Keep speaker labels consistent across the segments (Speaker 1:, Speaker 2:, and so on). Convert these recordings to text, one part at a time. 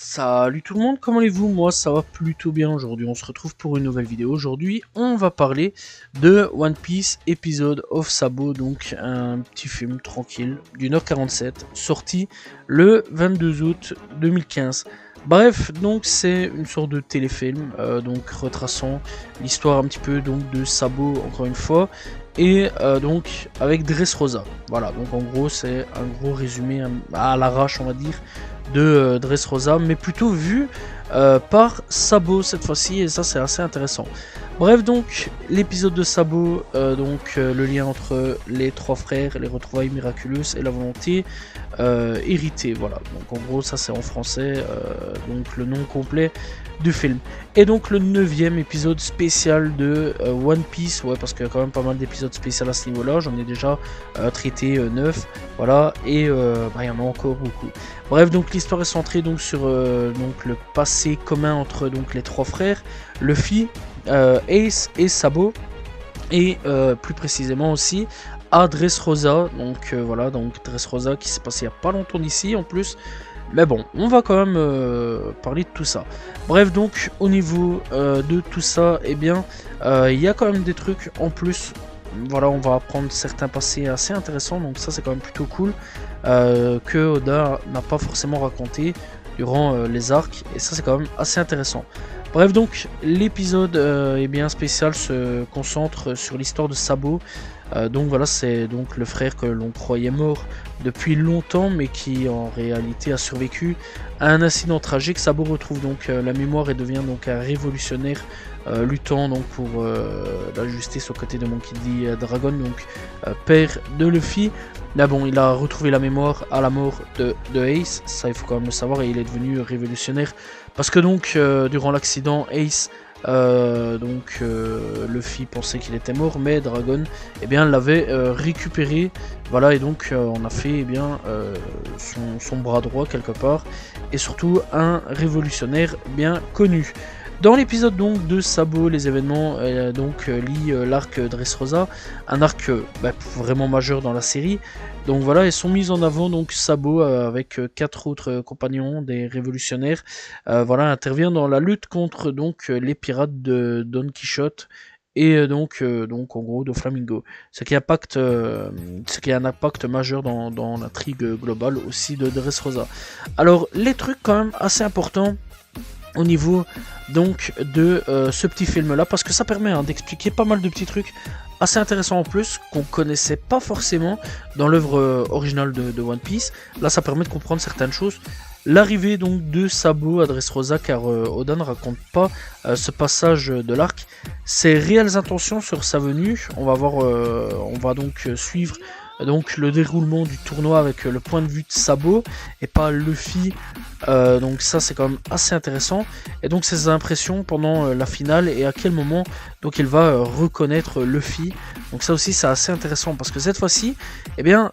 Speaker 1: Salut tout le monde, comment allez-vous? Moi ça va plutôt bien aujourd'hui, on se retrouve pour une nouvelle vidéo. Aujourd'hui on va parler de One Piece Episode of Sabo, donc un petit film tranquille d'une heure 47, sorti le 22 août 2015. Bref, donc c'est une sorte de téléfilm, donc retraçant l'histoire un petit peu donc de Sabo encore une fois, et donc avec Dressrosa. Voilà, donc en gros c'est un gros résumé à l'arrache on va dire de Dressrosa, mais plutôt vu par Sabo cette fois-ci, et ça c'est assez intéressant. Bref, donc l'épisode de Sabo, le lien entre les trois frères, les retrouvailles miraculeuses et la volonté héritée. Voilà, donc en gros ça c'est en français, donc le nom complet du film. Et donc le 9e épisode spécial de One Piece, ouais, parce qu'il y a quand même pas mal d'épisodes spéciaux à ce niveau-là, j'en ai déjà traité 9, voilà, et il y en a encore beaucoup. Bref, donc l'histoire est centrée donc sur donc le passé commun entre donc les trois frères, Luffy, Ace et Sabo, et plus précisément aussi à Dressrosa. Donc voilà, donc Dressrosa qui s'est passé il n'y a pas longtemps d'ici en plus. Mais bon, on va quand même parler de tout ça. Bref, donc au niveau de tout ça, eh bien, il y a quand même des trucs en plus. Voilà, on va apprendre certains passés assez intéressants, donc ça c'est quand même plutôt cool, que Oda n'a pas forcément raconté durant les arcs, et ça c'est quand même assez intéressant. Bref, donc l'épisode est bien spécial, se concentre sur l'histoire de Sabo. Donc voilà, c'est donc le frère que l'on croyait mort depuis longtemps, mais qui en réalité a survécu à un incident tragique. Sabo retrouve donc la mémoire et devient donc un révolutionnaire luttant donc pour la justice aux côtés de Monkey D. Dragon, donc père de Luffy. Là bon, il a retrouvé la mémoire à la mort de Ace, ça il faut quand même le savoir, et il est devenu révolutionnaire parce que donc durant l'accident, Ace Luffy pensait qu'il était mort, mais Dragon l'avait récupéré, voilà, et donc on a fait son bras droit quelque part, et surtout un révolutionnaire bien connu. Dans l'épisode donc de Sabo, les événements lient l'arc Dressrosa, un arc vraiment majeur dans la série. Donc voilà, ils sont mis en avant donc Sabo avec 4 autres compagnons des révolutionnaires. Voilà, intervient dans la lutte contre donc les pirates de Don Quichotte et donc en gros de Flamingo. Ce qui a un impact majeur dans l'intrigue globale aussi de Dressrosa. Alors les trucs quand même assez importants au niveau donc de ce petit film là, parce que ça permet d'expliquer pas mal de petits trucs assez intéressants en plus qu'on connaissait pas forcément dans l'œuvre originale de One Piece. Là ça permet de comprendre certaines choses. L'arrivée donc de Sabo à Dressrosa, car Oda ne raconte pas ce passage de l'arc, ses réelles intentions sur sa venue. On va donc suivre donc le déroulement du tournoi avec le point de vue de Sabo et pas Luffy, donc ça c'est quand même assez intéressant, et donc ses impressions pendant la finale et à quel moment donc il va reconnaître Luffy. Donc ça aussi c'est assez intéressant parce que cette fois-ci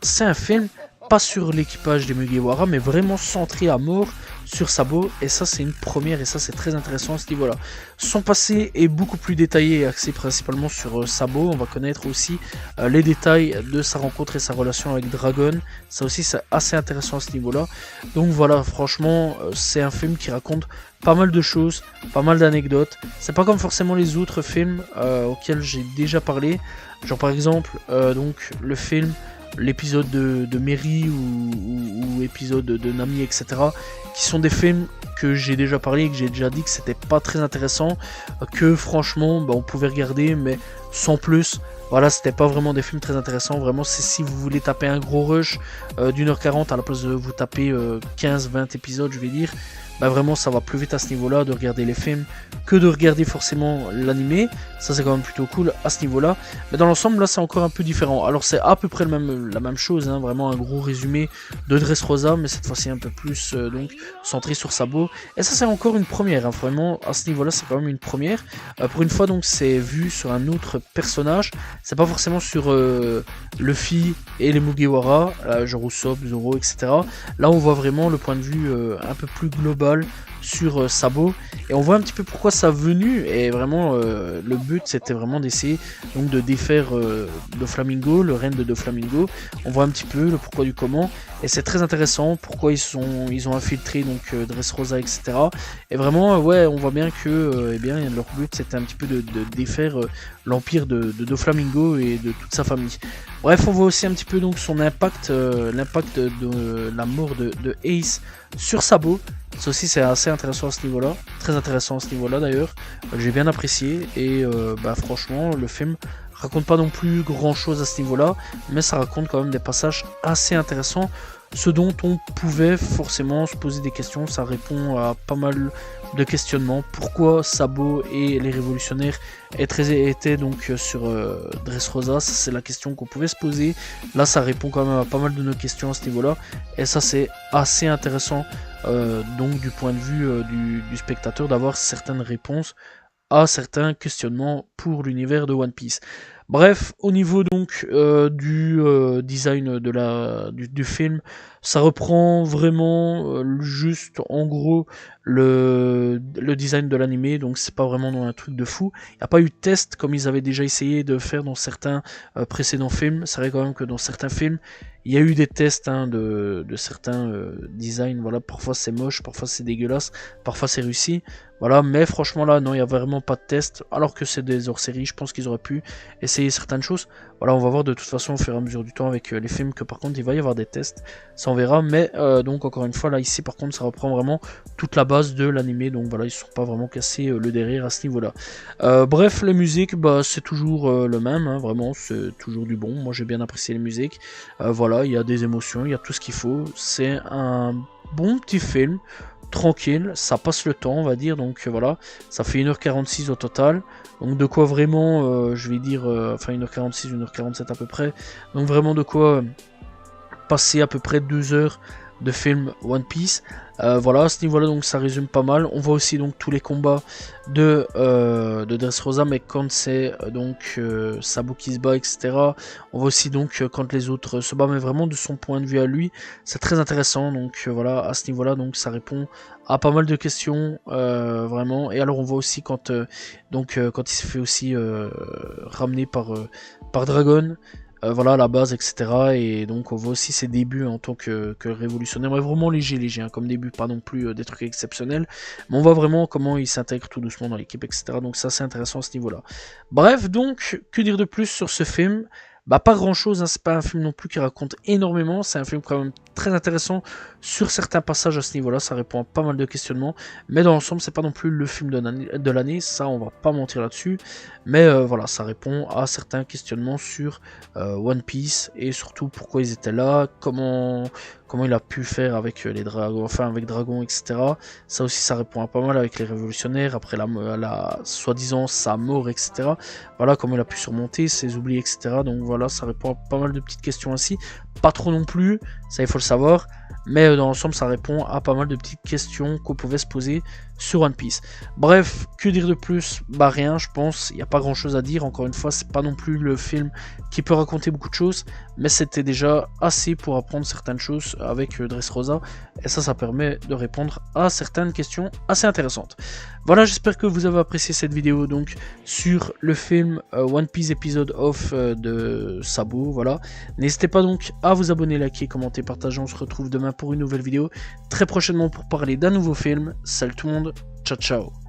Speaker 1: c'est un film pas sur l'équipage des Mugiwara, mais vraiment centré à mort sur Sabo, et ça c'est une première, et ça c'est très intéressant à ce niveau là. Son passé est beaucoup plus détaillé et axé principalement sur Sabo. On va connaître aussi les détails de sa rencontre et sa relation avec Dragon, ça aussi c'est assez intéressant à ce niveau là. Donc voilà, franchement c'est un film qui raconte pas mal de choses, pas mal d'anecdotes. C'est pas comme forcément les autres films auxquels j'ai déjà parlé, genre par exemple le film, l'épisode de Mary ou épisode de Nami, etc., qui sont des films que j'ai déjà parlé et que j'ai déjà dit que c'était pas très intéressant, que franchement on pouvait regarder mais sans plus. Voilà, c'était pas vraiment des films très intéressants. Vraiment, c'est si vous voulez taper un gros rush d'1h40 à la place de vous taper 15-20 épisodes, je vais dire, vraiment ça va plus vite à ce niveau là de regarder les films que de regarder forcément l'animé. Ça c'est quand même plutôt cool à ce niveau là, mais dans l'ensemble là c'est encore un peu différent. Alors c'est à peu près la même chose, hein, vraiment un gros résumé de Dressrosa, mais cette fois-ci un peu plus donc centré sur Sabo, et ça c'est encore une première, hein, vraiment à ce niveau là c'est quand même une première. Pour une fois donc c'est vu sur un autre personnage, c'est pas forcément sur Luffy et les Mugiwara, genre Usopp, Zoro, etc. Là on voit vraiment le point de vue un peu plus global balle sur Sabo, et on voit un petit peu pourquoi ça a venu, et vraiment le but c'était vraiment d'essayer donc de défaire Doflamingo, le règne de Doflamingo. On voit un petit peu le pourquoi du comment, et c'est très intéressant pourquoi ils ont infiltré donc Dressrosa, etc. Et vraiment ouais, on voit bien que leur but c'était un petit peu de défaire l'empire de Doflamingo et de toute sa famille. Bref, on voit aussi un petit peu donc son impact, l'impact de la mort de Ace sur Sabo. Ça aussi c'est assez intéressant à ce niveau-là, très intéressant à ce niveau-là d'ailleurs. J'ai bien apprécié, et franchement le film raconte pas non plus grand-chose à ce niveau-là, mais ça raconte quand même des passages assez intéressants, ce dont on pouvait forcément se poser des questions. Ça répond à pas mal de questionnements. Pourquoi Sabo et les révolutionnaires étaient donc sur Dressrosa, ça c'est la question qu'on pouvait se poser. Là ça répond quand même à pas mal de nos questions à ce niveau là, et ça c'est assez intéressant donc du point de vue du spectateur, d'avoir certaines réponses à certains questionnements pour l'univers de One Piece. Bref, au niveau donc du design du film, ça reprend vraiment juste en gros le design de l'animé, donc c'est pas vraiment un truc de fou. Il n'y a pas eu de test comme ils avaient déjà essayé de faire dans certains précédents films. C'est vrai quand même que dans certains films, il y a eu des tests de certains designs, voilà, parfois c'est moche, parfois c'est dégueulasse, parfois c'est réussi. Voilà, mais franchement là, non, il n'y a vraiment pas de test, alors que c'est des hors-séries, je pense qu'ils auraient pu essayer certaines choses. Voilà, on va voir de toute façon au fur et à mesure du temps avec les films que par contre il va y avoir des tests, ça on verra. Mais donc encore une fois, là ici par contre ça reprend vraiment toute la base de l'animé, donc voilà, ils ne sont pas vraiment cassés le derrière à ce niveau-là. Bref, les musiques, c'est toujours le même, hein, vraiment, c'est toujours du bon. Moi j'ai bien apprécié les musiques, voilà, il y a des émotions, il y a tout ce qu'il faut, c'est un bon petit film, tranquille, ça passe le temps on va dire, donc voilà, ça fait 1h46 au total, donc de quoi vraiment, je vais dire, enfin 1h46, 1h47 à peu près, donc vraiment de quoi passer à peu près 2 heures de film One Piece. Voilà, à ce niveau là donc ça résume pas mal. On voit aussi donc tous les combats de Dressrosa, mais quand c'est donc Sabo qui se bat, etc. On voit aussi donc quand les autres se battent, mais vraiment de son point de vue à lui, c'est très intéressant. Donc voilà, à ce niveau là donc ça répond à pas mal de questions vraiment. Et alors on voit aussi quand quand il se fait aussi ramener par Dragon, voilà, la base, etc. Et donc on voit aussi ses débuts en tant que révolutionnaire, mais vraiment léger, hein, comme début, pas non plus des trucs exceptionnels, mais on voit vraiment comment il s'intègre tout doucement dans l'équipe, etc. Donc ça c'est intéressant à ce niveau-là. Bref, donc, que dire de plus sur ce film? Pas grand chose, hein, c'est pas un film non plus qui raconte énormément, c'est un film quand même très intéressant sur certains passages à ce niveau là, ça répond à pas mal de questionnements, mais dans l'ensemble c'est pas non plus le film de l'année, ça on va pas mentir là-dessus, mais voilà, ça répond à certains questionnements sur One Piece, et surtout pourquoi ils étaient là, comment il a pu faire avec les dragons, enfin avec Dragon, etc. Ça aussi ça répond à pas mal avec les révolutionnaires, après la soi-disant sa mort, etc. Voilà, comment il a pu surmonter ses oublis, etc. Donc voilà, ça répond à pas mal de petites questions ainsi, pas trop non plus, ça il faut le savoir, mais dans l'ensemble ça répond à pas mal de petites questions qu'on pouvait se poser sur One Piece. Bref, que dire de plus? Rien, je pense, il n'y a pas grand chose à dire. Encore une fois, c'est pas non plus le film qui peut raconter beaucoup de choses, mais c'était déjà assez pour apprendre certaines choses avec Dressrosa, et ça permet de répondre à certaines questions assez intéressantes. Voilà, j'espère que vous avez apprécié cette vidéo donc sur le film One Piece Episode Off de Sabo. Voilà, n'hésitez pas donc à vous abonner, liker, commenter, partager. On se retrouve demain pour une nouvelle vidéo très prochainement pour parler d'un nouveau film. Salut tout le monde, ciao ciao.